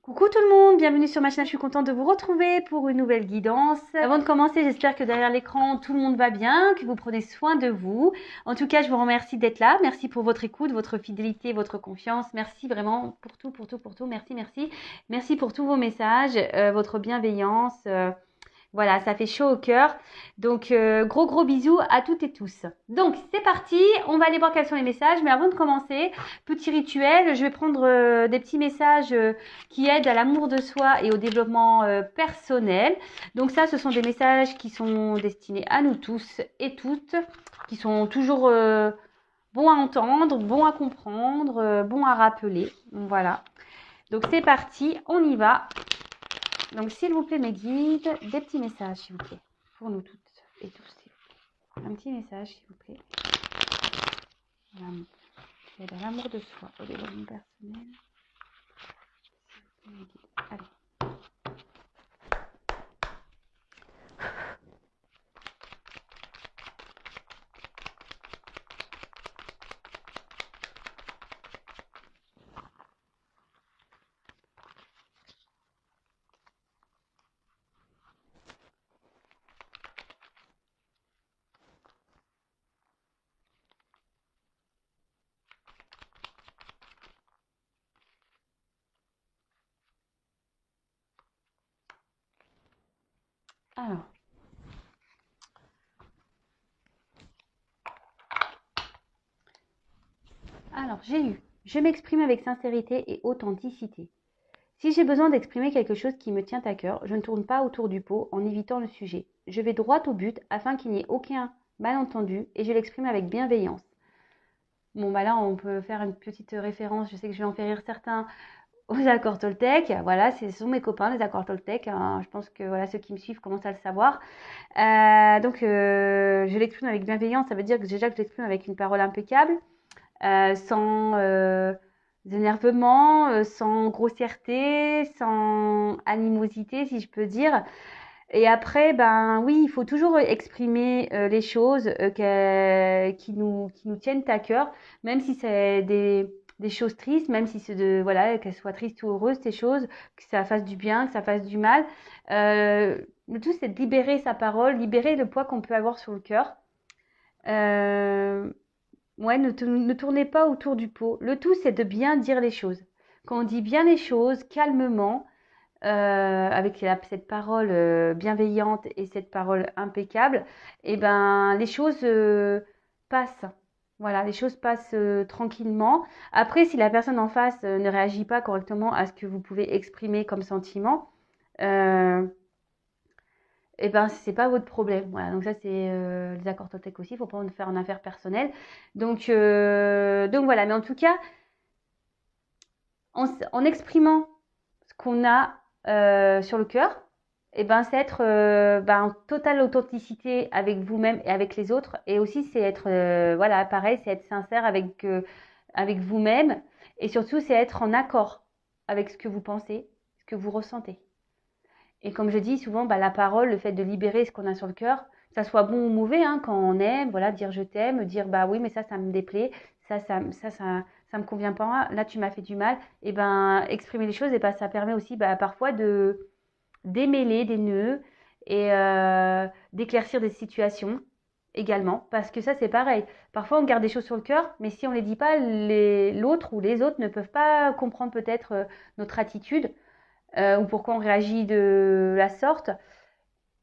Coucou tout le monde, bienvenue sur ma chaîne, je suis contente de vous retrouver pour une nouvelle guidance. Avant de commencer, j'espère que derrière l'écran, tout le monde va bien, que vous prenez soin de vous. En tout cas, je vous remercie d'être là. Merci pour votre écoute, votre fidélité, votre confiance. Merci vraiment pour tout, pour tout, pour tout. Merci, merci. Merci pour tous vos messages, votre bienveillance. Voilà, ça fait chaud au cœur. Donc, gros bisous à toutes et tous. Donc, c'est parti. On va aller voir quels sont les messages. Mais avant de commencer, petit rituel, je vais prendre des petits messages qui aident à l'amour de soi et au développement personnel. Donc ça, ce sont des messages qui sont destinés à nous tous et toutes, qui sont toujours bons à entendre, bons à comprendre, bons à rappeler. Voilà. Donc, c'est parti. On y va. Donc, s'il vous plaît, mes guides, des petits messages, s'il vous plaît, pour nous toutes et tous, s'il vous plaît. Un petit message, s'il vous plaît. Voilà. Qui aide à l'amour de soi, au développement personnel. S'il vous plaît, mes guides. Allez. Alors, j'ai eu. Je m'exprime avec sincérité et authenticité. Si j'ai besoin d'exprimer quelque chose qui me tient à cœur, je ne tourne pas autour du pot en évitant le sujet. Je vais droit au but afin qu'il n'y ait aucun malentendu et je l'exprime avec bienveillance. Bon, bah là, on peut faire une petite référence. Je sais que je vais en faire rire certains aux accords Toltec. Voilà, ce sont mes copains, les accords Toltec. Hein. Je pense que voilà, ceux qui me suivent commencent à le savoir. Donc, je l'exprime avec bienveillance. Ça veut dire que déjà que je l'exprime avec une parole impeccable, sans énervement, sans grossièreté, sans animosité, si je peux dire. Et après, ben oui, il faut toujours exprimer les choses qui nous tiennent à cœur, même si c'est des choses tristes, même si c'est voilà, qu'elles soient tristes ou heureuses, ces choses, que ça fasse du bien, que ça fasse du mal. Le tout, c'est de libérer sa parole, libérer le poids qu'on peut avoir sur le cœur. Ouais, ne tournez pas autour du pot. Le tout, c'est de bien dire les choses. Quand on dit bien les choses, calmement, avec cette parole bienveillante et cette parole impeccable, et ben les choses passent. Voilà, les choses passent tranquillement. Après, si la personne en face ne réagit pas correctement à ce que vous pouvez exprimer comme sentiment, euh, et ben c'est pas votre problème. Voilà, donc ça c'est les accords Toltec aussi. Il faut pas en faire en affaire personnelle. Donc voilà. Mais en tout cas, en exprimant ce qu'on a sur le cœur, et ben c'est être en totale authenticité avec vous-même et avec les autres. Et aussi c'est être voilà, pareil, c'est être sincère avec vous-même. Et surtout c'est être en accord avec ce que vous pensez, ce que vous ressentez. Et comme je dis souvent, la parole, le fait de libérer ce qu'on a sur le cœur, que ça soit bon ou mauvais, hein, quand on aime, voilà, dire je t'aime, dire bah oui, mais ça me déplaît, ça me convient pas, là tu m'as fait du mal, et ben exprimer les choses, et ben ça permet aussi parfois de démêler des nœuds et d'éclaircir des situations également, parce que ça c'est pareil. Parfois on garde des choses sur le cœur, mais si on les dit pas, l'autre ou les autres ne peuvent pas comprendre peut-être notre attitude ou pourquoi on réagit de la sorte.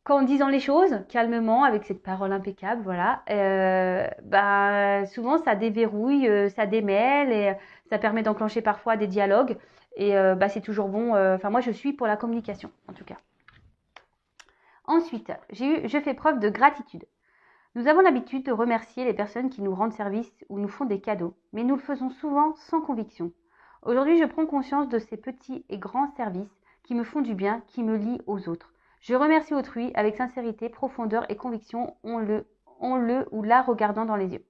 Qu'en disant les choses calmement, avec cette parole impeccable, voilà, souvent ça déverrouille, ça démêle et ça permet d'enclencher parfois des dialogues. Et c'est toujours bon. Enfin, moi, je suis pour la communication, en tout cas. Ensuite, je fais preuve de gratitude. Nous avons l'habitude de remercier les personnes qui nous rendent service ou nous font des cadeaux, mais nous le faisons souvent sans conviction. Aujourd'hui, je prends conscience de ces petits et grands services qui me font du bien, qui me lient aux autres. Je remercie autrui avec sincérité, profondeur et conviction, on le ou la regardant dans les yeux.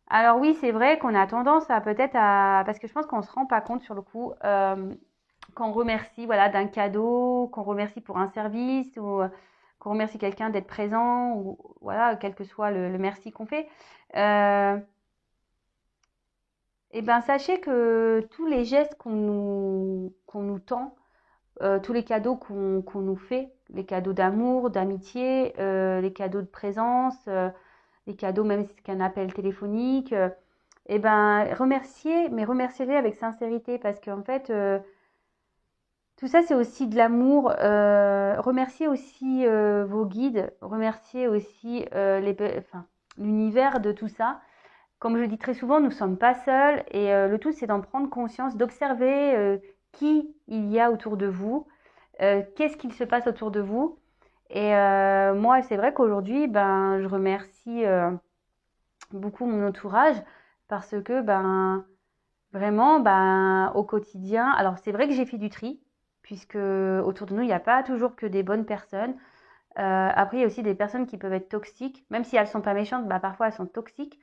Alors oui, c'est vrai qu'on a tendance à parce que je pense qu'on ne se rend pas compte sur le coup, qu'on remercie voilà, d'un cadeau, qu'on remercie pour un service ou qu'on remercie quelqu'un d'être présent ou voilà, quel que soit le merci qu'on fait. eh ben, sachez que tous les gestes qu'on nous tend, tous les cadeaux qu'on nous fait, les cadeaux d'amour, d'amitié, les cadeaux de présence, les cadeaux même si c'est qu'un appel téléphonique, eh ben, remerciez, mais remerciez-les avec sincérité parce qu'en fait, tout ça, c'est aussi de l'amour. Remerciez aussi vos guides, remerciez aussi enfin, l'univers de tout ça. Comme je le dis très souvent, nous ne sommes pas seuls et le tout, c'est d'en prendre conscience, d'observer qui il y a autour de vous, qu'est-ce qu'il se passe autour de vous. Et moi, c'est vrai qu'aujourd'hui, ben, je remercie beaucoup mon entourage parce que ben, vraiment, ben, au quotidien, alors c'est vrai que j'ai fait du tri, puisque autour de nous, il n'y a pas toujours que des bonnes personnes. Après, il y a aussi des personnes qui peuvent être toxiques, même si elles ne sont pas méchantes, bah, parfois elles sont toxiques.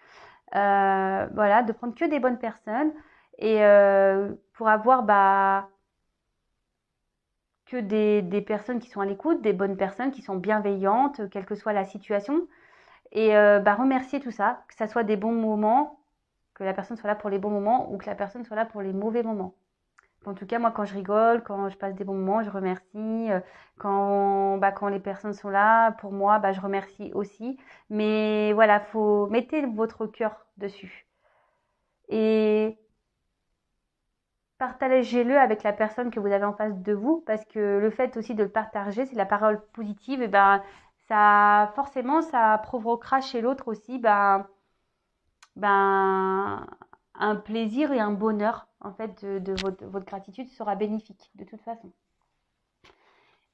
Voilà, de prendre que des bonnes personnes et pour avoir bah, que des personnes qui sont à l'écoute, des bonnes personnes qui sont bienveillantes, quelle que soit la situation. Et bah, remercier tout ça, que ça soit des bons moments, que la personne soit là pour les bons moments ou que la personne soit là pour les mauvais moments. En tout cas, moi, quand je rigole, quand je passe des bons moments, je remercie. Quand les personnes sont là, pour moi, bah, je remercie aussi. Mais voilà, mettez votre cœur dessus. Et partagez-le avec la personne que vous avez en face de vous, parce que le fait aussi de le partager, c'est la parole positive, et ben, ça, forcément, ça provoquera chez l'autre aussi, ben, un plaisir et un bonheur. En fait, votre gratitude sera bénéfique, de toute façon.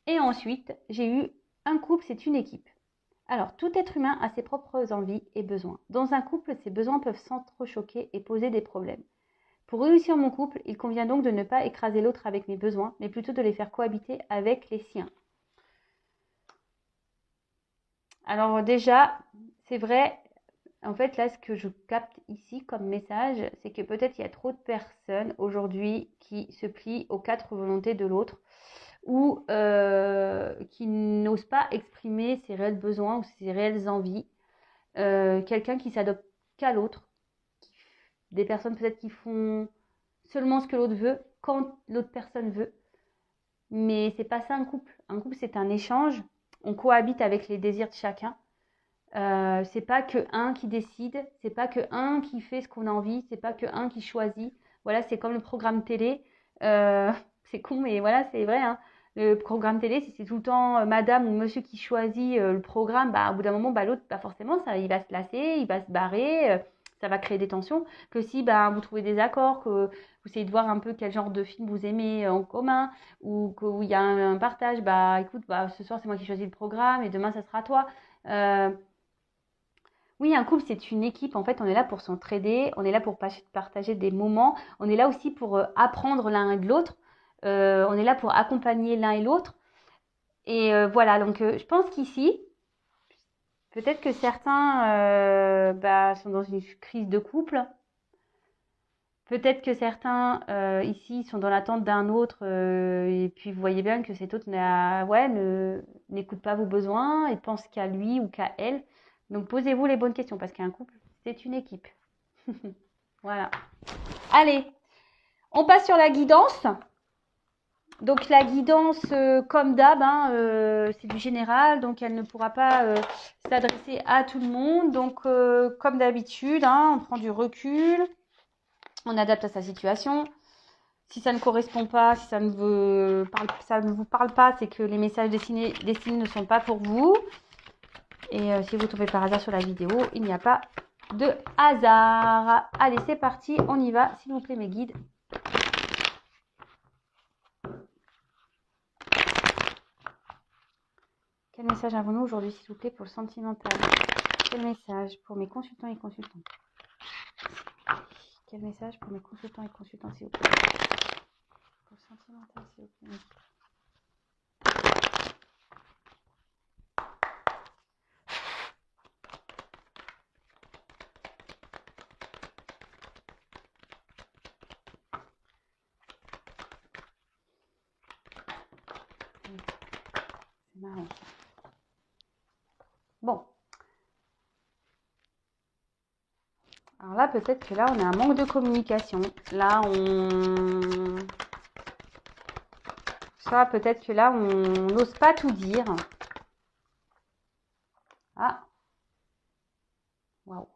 Et ensuite, j'ai eu un couple, c'est une équipe. Alors, tout être humain a ses propres envies et besoins. Dans un couple, ces besoins peuvent s'entrechoquer et poser des problèmes. Pour réussir mon couple, il convient donc de ne pas écraser l'autre avec mes besoins, mais plutôt de les faire cohabiter avec les siens. Alors déjà, c'est vrai, en fait là ce que je capte ici comme message, c'est que peut-être il y a trop de personnes aujourd'hui qui se plient aux quatre volontés de l'autre ou qui n'osent pas exprimer ses réels besoins ou ses réelles envies. Quelqu'un qui s'adopte qu'à l'autre, des personnes peut-être qui font seulement ce que l'autre veut quand l'autre personne veut. Mais c'est pas ça un couple. Un couple, c'est un échange. On cohabite avec les désirs de chacun. C'est pas que un qui décide, c'est pas que un qui fait ce qu'on a envie, c'est pas que un qui choisit. Voilà, c'est comme le programme télé. C'est con, mais voilà, c'est vrai. Hein. Le programme télé, si c'est tout le temps madame ou monsieur qui choisit le programme, bah, au bout d'un moment, bah, l'autre, bah, forcément, ça, il va se lasser, il va se barrer, ça va créer des tensions. Que si bah, vous trouvez des accords, que vous essayez de voir un peu quel genre de film vous aimez en commun, ou qu'il y a un partage, bah écoute, bah, ce soir, c'est moi qui choisis le programme et demain, ça sera toi. Euh, oui, un couple, c'est une équipe. En fait, on est là pour s'entraider, on est là pour partager des moments, on est là aussi pour apprendre l'un et de l'autre, on est là pour accompagner l'un et l'autre. Et voilà, donc je pense qu'ici, peut-être que certains bah, sont dans une crise de couple. Peut-être que certains ici sont dans l'attente d'un autre et puis vous voyez bien que cet autre n'écoute pas vos besoins et pense qu'à lui ou qu'à elle. Donc posez-vous les bonnes questions parce qu'un couple, c'est une équipe. Voilà. Allez, on passe sur la guidance. Donc la guidance, comme d'hab, hein, c'est du général, donc elle ne pourra pas s'adresser à tout le monde. Donc comme d'habitude, hein, on prend du recul, on adapte à sa situation. Si ça ne correspond pas, si ça ne vous parle pas, c'est que les messages destinés ne sont pas pour vous. Et si vous tombez par hasard sur la vidéo, il n'y a pas de hasard. Allez, c'est parti, on y va. S'il vous plaît, mes guides. Quel message avons-nous aujourd'hui, s'il vous plaît, pour le sentimental? Quel message pour mes consultants et consultantes? Quel message pour mes consultants et consultantes, s'il vous plaît? Pour le sentimental, s'il vous plaît. C'est marrant. Bon. Alors là, peut-être que là, on a un manque de communication. Là, soit peut-être que là, on n'ose pas tout dire. Ah, waouh.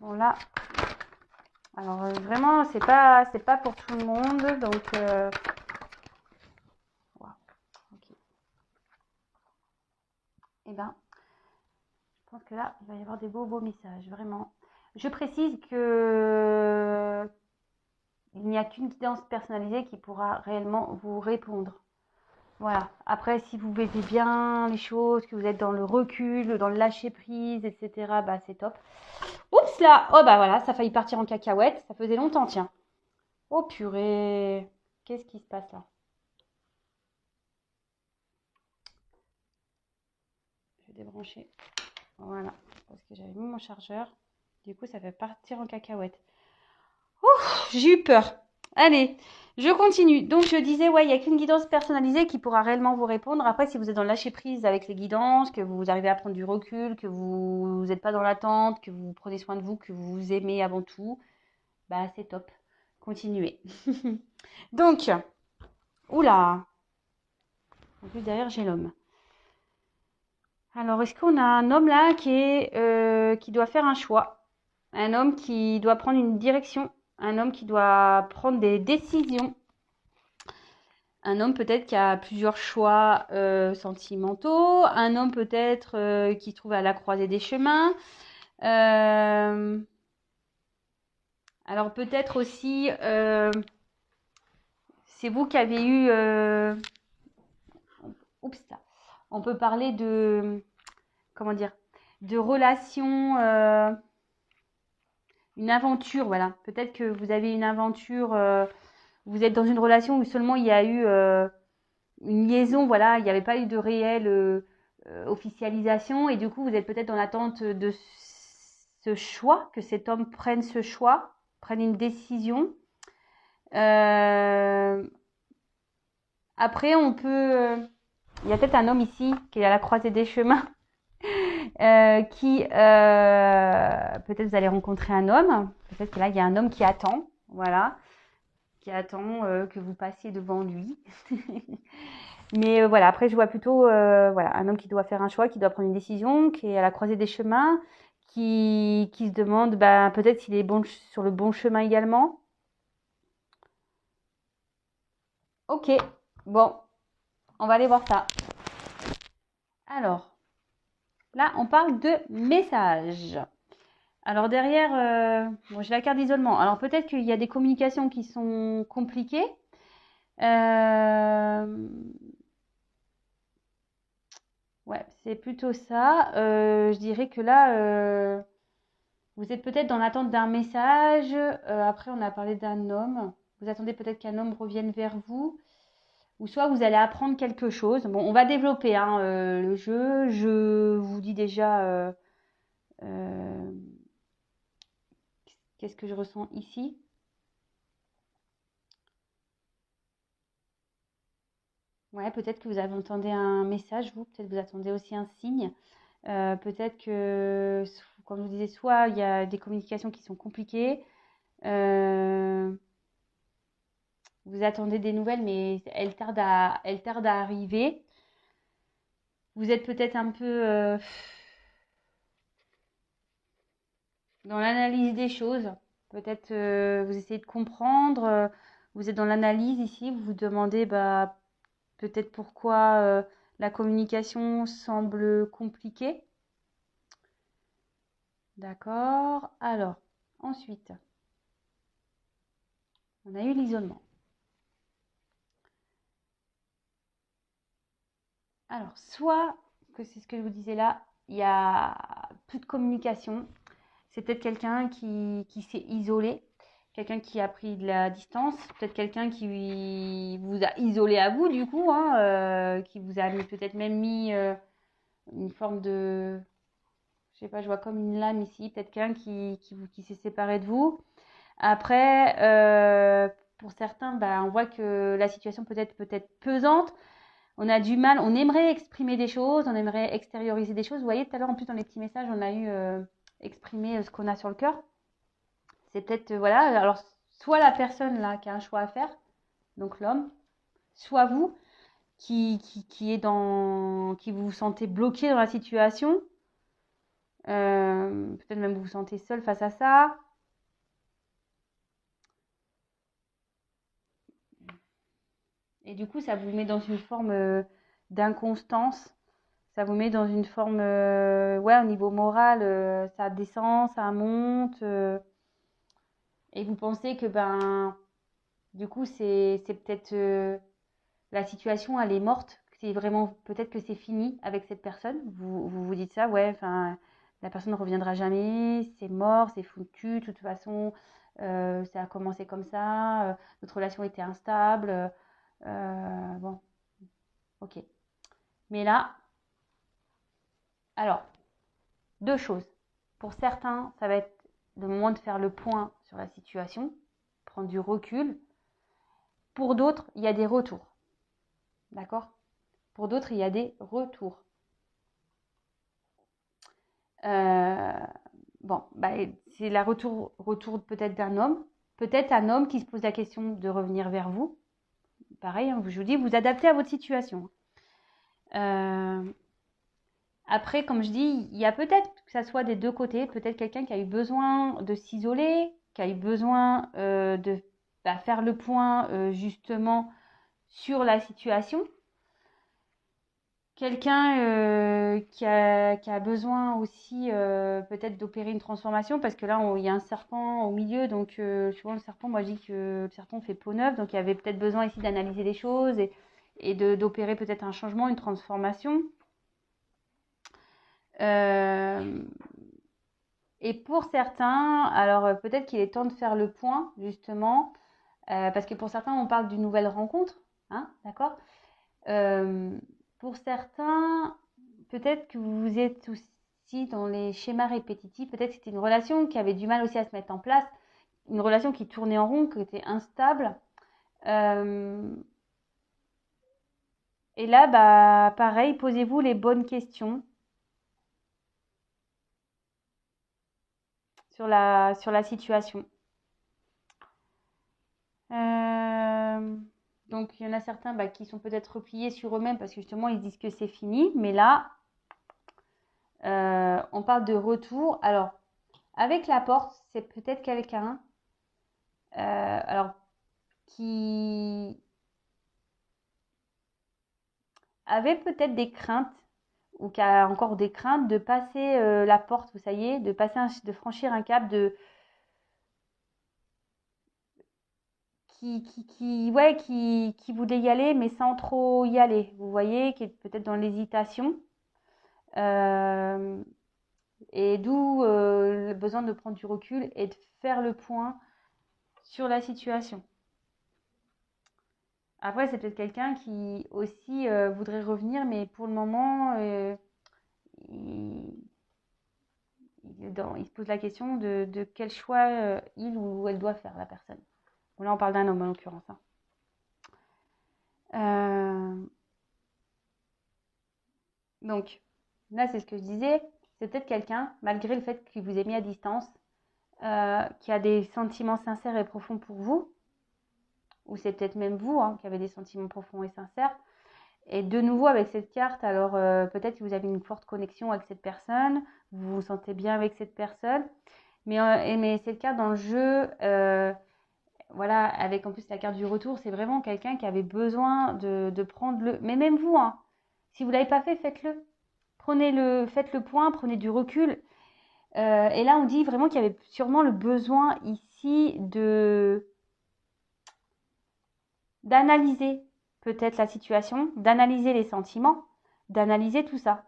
Bon là, alors vraiment, c'est pas pour tout le monde, donc wow, ok. Eh ben, je pense que là, il va y avoir des beaux messages, vraiment. Je précise que il n'y a qu'une guidance personnalisée qui pourra réellement vous répondre. Voilà. Après, si vous vivez bien les choses, que vous êtes dans le recul, dans le lâcher prise, etc., bah c'est top. Oups là, oh bah voilà, ça a failli partir en cacahuète. Ça faisait longtemps, tiens. Oh purée, qu'est-ce qui se passe là? Je vais débrancher. Voilà, parce que j'avais mis mon chargeur. Du coup, ça fait partir en cacahuète. Ouh, j'ai eu peur. Allez, je continue. Donc, je disais, ouais, il n'y a qu'une guidance personnalisée qui pourra réellement vous répondre. Après, si vous êtes dans le lâcher prise avec les guidances, que vous arrivez à prendre du recul, que vous n'êtes pas dans l'attente, que vous prenez soin de vous, que vous vous aimez avant tout, bah, c'est top. Continuez. Donc, oula. En plus, derrière, j'ai l'homme. Alors, est-ce qu'on a un homme là qui doit faire un choix? Un homme qui doit prendre une direction? Un homme qui doit prendre des décisions? Un homme peut-être qui a plusieurs choix sentimentaux? Un homme peut-être qui se trouve à la croisée des chemins? Euh, alors peut-être aussi, c'est vous qui avez eu... oups, on peut parler de... Comment dire? De relations... une aventure, voilà. Peut-être que vous avez une aventure, vous êtes dans une relation où seulement il y a eu une liaison, voilà, il n'y avait pas eu de réelle officialisation et du coup vous êtes peut-être dans l'attente de ce choix, que cet homme prenne ce choix, prenne une décision. Après, on peut... il y a peut-être un homme ici qui est à la croisée des chemins. Peut-être vous allez rencontrer un homme, peut-être que là il y a un homme qui attend, voilà, qui attend que vous passiez devant lui. Mais voilà, après je vois plutôt voilà, un homme qui doit faire un choix, qui doit prendre une décision, qui est à la croisée des chemins, qui se demande bah, peut-être s'il est bon, sur le bon chemin également. Ok, bon, on va aller voir ça. Alors, là on parle de message. Alors derrière, bon, j'ai la carte d'isolement. Alors peut-être qu'il y a des communications qui sont compliquées. Ouais, c'est plutôt ça. Je dirais que là, vous êtes peut-être dans l'attente d'un message. Après, on a parlé d'un homme. Vous attendez peut-être qu'un homme revienne vers vous. Ou soit vous allez apprendre quelque chose. Bon, on va développer hein, le jeu. Je vous dis déjà qu'est-ce que je ressens ici. Ouais, peut-être que vous entendez un message, vous. Peut-être que vous attendez aussi un signe. Peut-être que, comme je vous disais, soit il y a des communications qui sont compliquées. Vous attendez des nouvelles, mais elles tardent à arriver. Vous êtes peut-être un peu dans l'analyse des choses. Peut-être vous essayez de comprendre. Vous êtes dans l'analyse ici. Vous vous demandez bah, peut-être pourquoi la communication semble compliquée. D'accord. Alors, ensuite, on a eu l'isolement. Alors, soit que c'est ce que je vous disais là, il y a plus de communication. C'est peut-être quelqu'un qui s'est isolé, quelqu'un qui a pris de la distance, peut-être quelqu'un qui vous a isolé à vous du coup, hein, qui vous a peut-être même mis une forme de, je sais pas, je vois comme une lame ici, peut-être quelqu'un qui s'est séparé de vous. Après, pour certains, bah, on voit que la situation peut être pesante. On a du mal, on aimerait exprimer des choses, on aimerait extérioriser des choses. Vous voyez, tout à l'heure, en plus, dans les petits messages, on a eu exprimer ce qu'on a sur le cœur. C'est peut-être, voilà, alors soit la personne là qui a un choix à faire, donc l'homme, soit vous qui vous vous sentez bloqué dans la situation. Peut-être même vous vous sentez seul face à ça. Et du coup, ça vous met dans une forme d'inconstance. Ça vous met dans une forme, ouais, au niveau moral, ça descend, ça monte. Et vous pensez que, ben, du coup, c'est peut-être la situation, elle est morte. C'est vraiment, peut-être que c'est fini avec cette personne. Vous dites ça, ouais, enfin, la personne ne reviendra jamais, c'est mort, c'est foutu, de toute façon, ça a commencé comme ça, notre relation était instable. Bon, ok. Mais là, alors, deux choses. Pour certains, ça va être le moment de faire le point sur la situation, prendre du recul. Pour d'autres, il y a des retours. D'accord? Pour d'autres, il y a des retours. Bon, bah, c'est la retour peut-être d'un homme. Peut-être un homme qui se pose la question de revenir vers vous. Pareil, hein, je vous dis, vous adaptez à votre situation. Après, comme je dis, il y a peut-être que ça soit des deux côtés. Peut-être quelqu'un qui a eu besoin de s'isoler, qui a eu besoin de faire le point justement sur la situation. Quelqu'un qui a besoin aussi peut-être d'opérer une transformation parce que là, il y a un serpent au milieu. Donc, souvent, le serpent, moi, je dis que le serpent fait peau neuve. Donc, il y avait peut-être besoin ici d'analyser les choses et d'opérer peut-être un changement, une transformation. Et pour certains, alors peut-être qu'il est temps de faire le point, justement, parce que pour certains, on parle d'une nouvelle rencontre, hein, d'accord? Pour certains, peut-être que vous êtes aussi dans les schémas répétitifs, peut-être que c'était une relation qui avait du mal aussi à se mettre en place, une relation qui tournait en rond, qui était instable. Et là, bah, pareil, posez-vous les bonnes questions sur la situation. Donc, il y en a certains qui sont peut-être repliés sur eux-mêmes parce que justement, ils disent que c'est fini. Mais là, on parle de retour. Alors, avec la porte, c'est peut-être quelqu'un alors, qui avait peut-être des craintes ou qui a encore des craintes de passer la porte, vous savez, de franchir un cap, qui voulait y aller, mais sans trop y aller. Vous voyez, qui est peut-être dans l'hésitation. Et d'où le besoin de prendre du recul et de faire le point sur la situation. Après, c'est peut-être quelqu'un qui aussi voudrait revenir, mais pour le moment, il, il se pose la question de quel choix il ou elle doit faire, la personne. Bon, là, on parle d'un homme en l'occurrence. Hein. Donc, là, c'est ce que je disais. C'est peut-être quelqu'un, malgré le fait qu'il vous ait mis à distance, qui a des sentiments sincères et profonds pour vous, ou c'est peut-être même vous qui avez des sentiments profonds et sincères. Et de nouveau avec cette carte, alors peut-être que vous avez une forte connexion avec cette personne, vous vous sentez bien avec cette personne, mais c'est le cas dans le jeu, voilà, avec en plus la carte du retour, c'est vraiment quelqu'un qui avait besoin de prendre le... Mais même vous, si vous ne l'avez pas fait, faites-le. Faites le point, prenez du recul. Et là, on dit vraiment qu'il y avait sûrement le besoin ici d'analyser peut-être la situation, d'analyser les sentiments, d'analyser tout ça.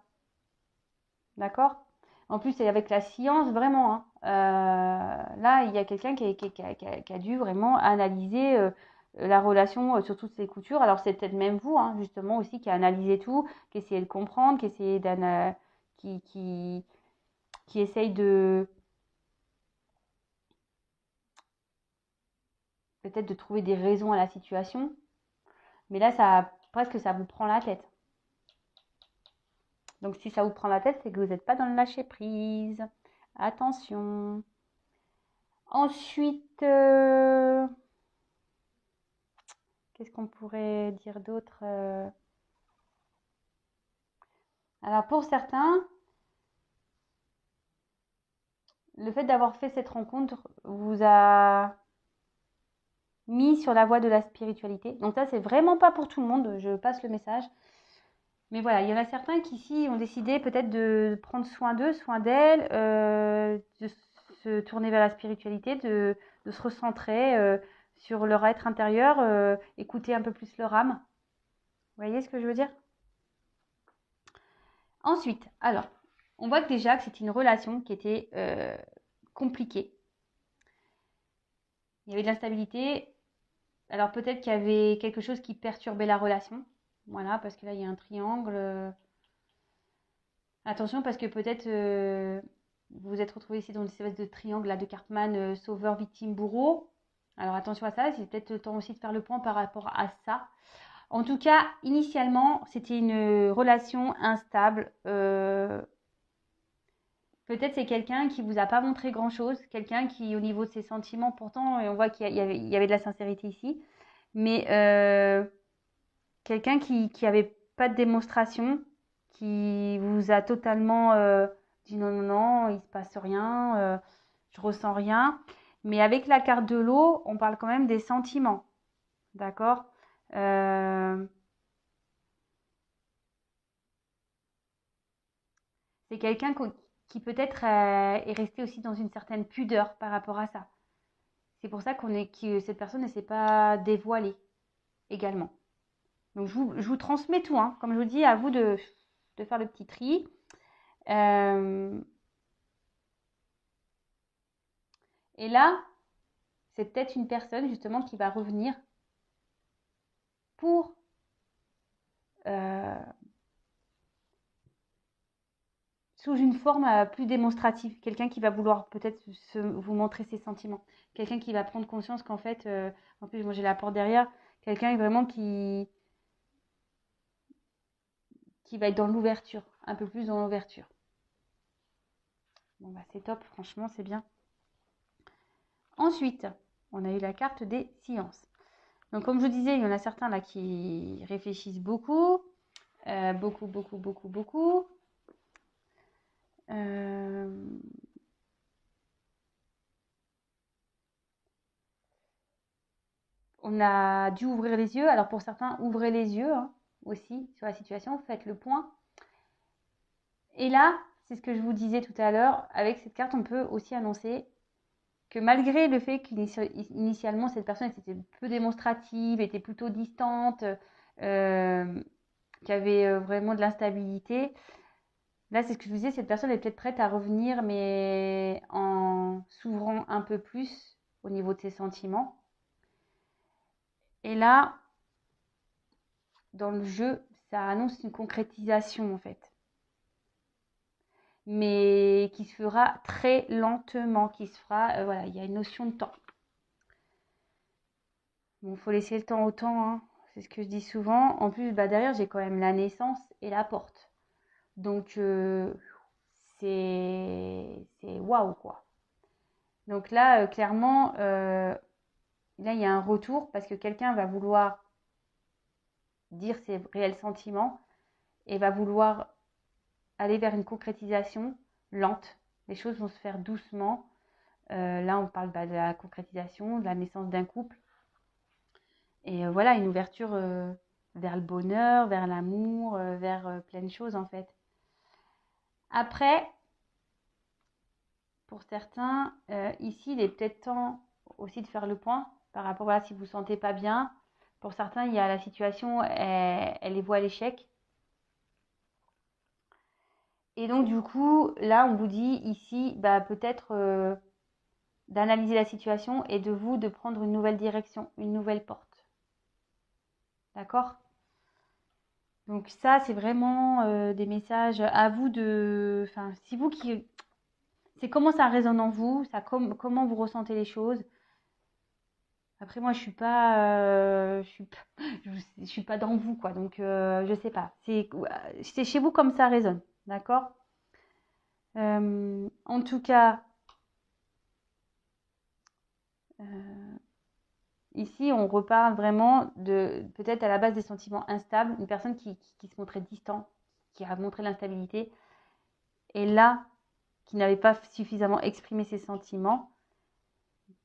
D'accord? En plus, c'est avec la science, vraiment, hein. Là, il y a quelqu'un qui a dû vraiment analyser la relation sur toutes ces coutures. Alors, c'est peut-être même vous, hein, justement, aussi, qui a analysé tout, qui essayé de comprendre, qui essayé qui, qui, qui essaye de peut-être de trouver des raisons à la situation. Mais là, presque, ça vous prend la tête. Donc, si ça vous prend la tête, c'est que vous n'êtes pas dans le lâcher prise. Attention. Ensuite, qu'est-ce qu'on pourrait dire d'autre Alors, pour certains, le fait d'avoir fait cette rencontre vous a mis sur la voie de la spiritualité. Donc ça, c'est vraiment pas pour tout le monde, je passe le message. Mais voilà, il y en a certains qui ici ont décidé peut-être de prendre soin d'eux, soin d'elles, de se tourner vers la spiritualité, de se recentrer sur leur être intérieur, écouter un peu plus leur âme. Vous voyez ce que je veux dire? Ensuite, alors, on voit que déjà que c'était une relation qui était compliquée. Il y avait de l'instabilité. Alors peut-être qu'il y avait quelque chose qui perturbait la relation. Voilà, parce que là, il y a un triangle. Attention, parce que peut-être vous vous êtes retrouvé ici dans une espèce de triangle là, de Cartman, sauveur, victime, bourreau. Alors attention à ça, c'est peut-être le temps aussi de faire le point par rapport à ça. En tout cas, initialement, c'était une relation instable. Peut-être c'est quelqu'un qui vous a pas montré grand-chose, quelqu'un qui, au niveau de ses sentiments, pourtant, on voit qu'il y avait de la sincérité ici, mais quelqu'un qui avait pas de démonstration, qui vous a totalement dit non, non, non, il se passe rien, je ressens rien. Mais avec la carte de l'eau, on parle quand même des sentiments, d'accord? Euh, c'est quelqu'un qui peut-être est resté aussi dans une certaine pudeur par rapport à ça. C'est pour ça que cette personne ne s'est pas dévoilée également. Donc je vous transmets tout, hein. Comme je vous dis, à vous de faire le petit tri. Euh, et là, c'est peut-être une personne justement qui va revenir pour euh, sous une forme plus démonstrative. Quelqu'un qui va vouloir peut-être vous montrer ses sentiments. Quelqu'un qui va prendre conscience qu'en fait, en plus moi j'ai la porte derrière, quelqu'un vraiment qui va être dans l'ouverture, un peu plus dans l'ouverture. Bon bah c'est top, franchement c'est bien. Ensuite, on a eu la carte des sciences. Donc comme je vous disais, il y en a certains là qui réfléchissent beaucoup, beaucoup, beaucoup, beaucoup, beaucoup. On a dû ouvrir les yeux. Alors pour certains, ouvrez les yeux hein, aussi sur la situation, faites le point. Et là, c'est ce que je vous disais tout à l'heure, avec cette carte, on peut aussi annoncer que malgré le fait qu'initialement cette personne était peu démonstrative, était plutôt distante, qui avait vraiment de l'instabilité, là c'est ce que je vous disais, cette personne est peut-être prête à revenir, mais en s'ouvrant un peu plus au niveau de ses sentiments. Et là, dans le jeu, ça annonce une concrétisation en fait, mais qui se fera très lentement, qui se fera, voilà, il y a une notion de temps. Bon, faut laisser le temps au temps, hein. C'est ce que je dis souvent. En plus, bah, derrière, j'ai quand même la naissance et la porte. Donc, c'est waouh, quoi. Donc là, clairement, là, il y a un retour parce que quelqu'un va vouloir dire ses réels sentiments et va vouloir aller vers une concrétisation lente. Les choses vont se faire doucement. Là, on parle de la concrétisation, de la naissance d'un couple. Et voilà, une ouverture vers le bonheur, vers l'amour, vers plein de choses en fait. Après, pour certains, ici, il est peut-être temps aussi de faire le point par rapport à si vous ne vous sentez pas bien. Pour certains, il y a la situation, elle les voit à l'échec. Et donc, du coup, là, on vous dit ici, bah, peut-être d'analyser la situation et de vous de prendre une nouvelle direction, une nouvelle porte. D'accord? Donc ça, c'est vraiment des messages à vous de... Enfin, si vous qui... C'est comment ça résonne en vous, comment vous ressentez les choses. Après, moi, je suis pas... je suis pas dans vous, quoi. Donc, je sais pas. C'est chez vous comme ça résonne. D'accord? En tout cas... Ici, on reparle vraiment de, peut-être à la base des sentiments instables, une personne qui se montrait distant, qui a montré l'instabilité, et là, qui n'avait pas suffisamment exprimé ses sentiments.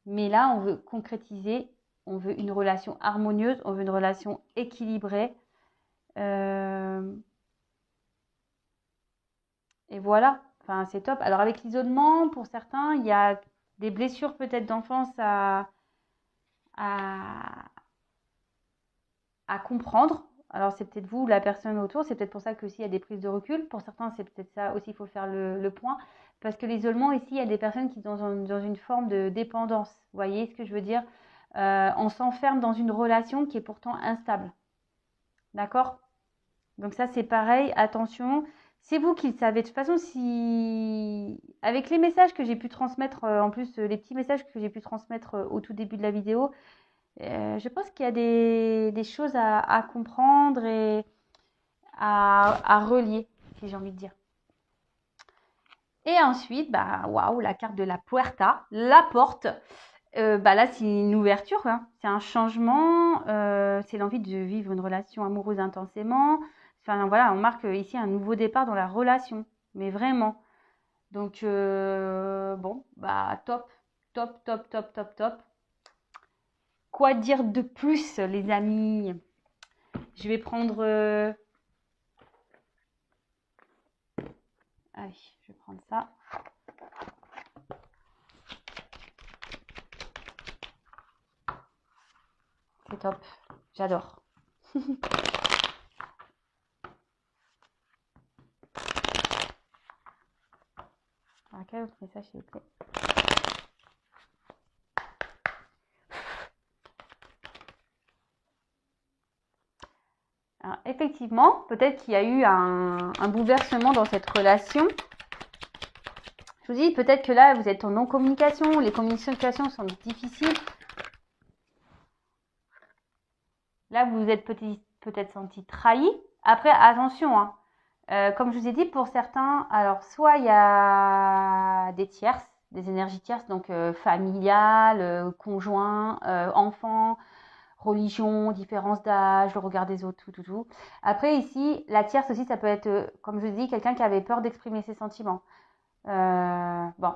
Mais là, on veut concrétiser, on veut une relation harmonieuse, on veut une relation équilibrée. Et voilà, enfin, c'est top. Alors avec l'isolement, pour certains, il y a des blessures peut-être d'enfance à, à comprendre. Alors c'est peut-être vous, la personne autour, c'est peut-être pour ça qu'aussi il y a des prises de recul. Pour certains, c'est peut-être ça aussi, il faut faire le point. Parce que l'isolement, ici, il y a des personnes qui sont dans une forme de dépendance. Vous voyez ce que je veux dire? On s'enferme dans une relation qui est pourtant instable. D'accord? Donc ça, c'est pareil, attention. C'est vous qui le savez. De toute façon, si avec les messages que j'ai pu transmettre, en plus les petits messages que j'ai pu transmettre au tout début de la vidéo, je pense qu'il y a des choses à comprendre et à relier, si j'ai envie de dire. Et ensuite, bah, waouh, la carte de la puerta, la porte. Bah là, c'est une ouverture, hein. C'est un changement, c'est l'envie de vivre une relation amoureuse intensément. Enfin, voilà, on marque ici un nouveau départ dans la relation, mais vraiment. Donc, bon, bah, top, top, top, top, top, top. Quoi dire de plus, les amis? Je vais prendre... Allez, je vais prendre ça. C'est top, j'adore. Alors, quel autre message, s'il vous plaît? Alors, effectivement, peut-être qu'il y a eu un bouleversement dans cette relation. Je vous dis, peut-être que là, vous êtes en non-communication, les communications sont difficiles. Là, vous vous êtes peut-être senti trahi. Après, attention, hein. Comme je vous ai dit, pour certains, alors soit il y a des tierces, des énergies tierces, donc familiales, conjoints, enfants, religion, différence d'âge, le regard des autres, tout. Après, ici, la tierce aussi, ça peut être, comme je vous dis, quelqu'un qui avait peur d'exprimer ses sentiments. Bon.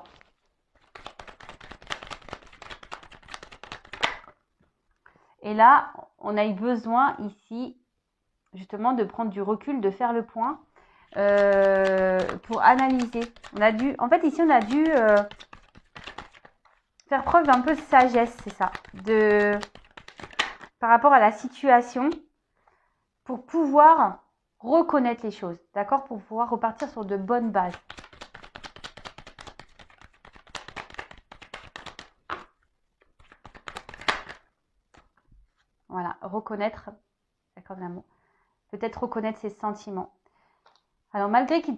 Et là, on a eu besoin ici, justement, de prendre du recul, de faire le point pour analyser. En fait, ici, on a dû faire preuve d'un peu de sagesse, c'est ça, par rapport à la situation, pour pouvoir reconnaître les choses, d'accord, pour pouvoir repartir sur de bonnes bases. Voilà, reconnaître, d'accord, l'amour. Peut-être reconnaître ses sentiments. Alors, malgré que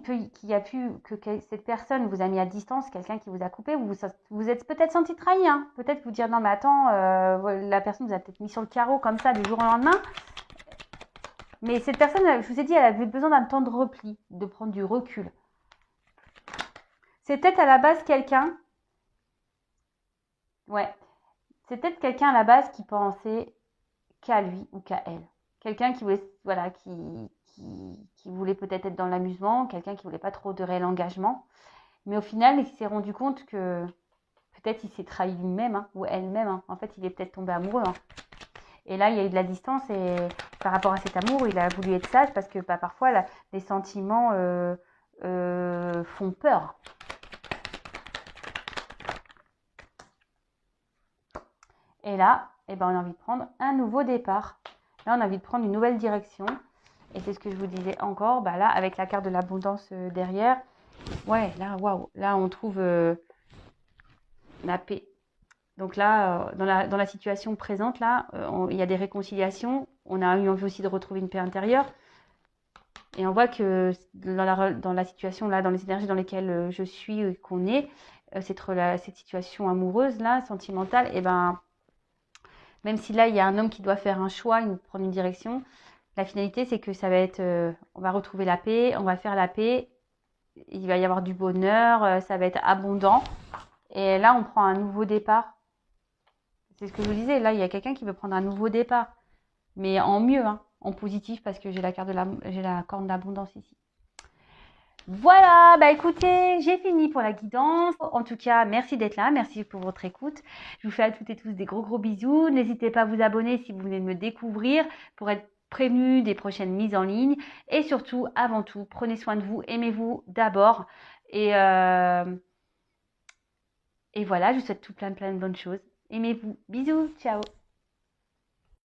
cette personne vous a mis à distance, quelqu'un qui vous a coupé, vous êtes peut-être senti trahi, hein. Peut-être vous dire, non, mais attends, la personne vous a peut-être mis sur le carreau comme ça du jour au lendemain. Mais cette personne, je vous ai dit, elle avait besoin d'un temps de repli, de prendre du recul. C'est peut-être à la base quelqu'un, ouais, c'est peut-être quelqu'un à la base qui pensait qu'à lui ou qu'à elle. Quelqu'un qui voulait, voilà, qui voulait peut-être être dans l'amusement, quelqu'un qui voulait pas trop de réel engagement. Mais au final, il s'est rendu compte que peut-être il s'est trahi lui-même, hein, ou elle-même. Hein. En fait, il est peut-être tombé amoureux. Hein. Et là, il y a eu de la distance et par rapport à cet amour, il a voulu être sage parce que parfois, les sentiments font peur. Et là, on a envie de prendre un nouveau départ. Là, on a envie de prendre une nouvelle direction. Et c'est ce que je vous disais encore, bah là, avec la carte de l'abondance derrière, ouais, là, waouh, là, on trouve la paix. Donc là, dans la situation présente, là, il y a des réconciliations. On a eu envie aussi de retrouver une paix intérieure. Et on voit que dans la situation, là, dans les énergies dans lesquelles je suis, qu'on est, cette situation amoureuse, là, sentimentale, et ben, même si là, il y a un homme qui doit faire un choix, prendre une direction, la finalité, c'est que ça va être, on va retrouver la paix, on va faire la paix, il va y avoir du bonheur, ça va être abondant. Et là, on prend un nouveau départ. C'est ce que je vous disais, là, il y a quelqu'un qui veut prendre un nouveau départ, mais en mieux, hein, en positif, parce que j'ai la corne d'abondance ici. Voilà, bah écoutez, j'ai fini pour la guidance. En tout cas, merci d'être là, merci pour votre écoute. Je vous fais à toutes et tous des gros bisous. N'hésitez pas à vous abonner si vous venez de me découvrir pour être prévenu des prochaines mises en ligne. Et surtout, avant tout, prenez soin de vous, aimez-vous d'abord. Et voilà, je vous souhaite tout plein de bonnes choses. Aimez-vous. Bisous, ciao.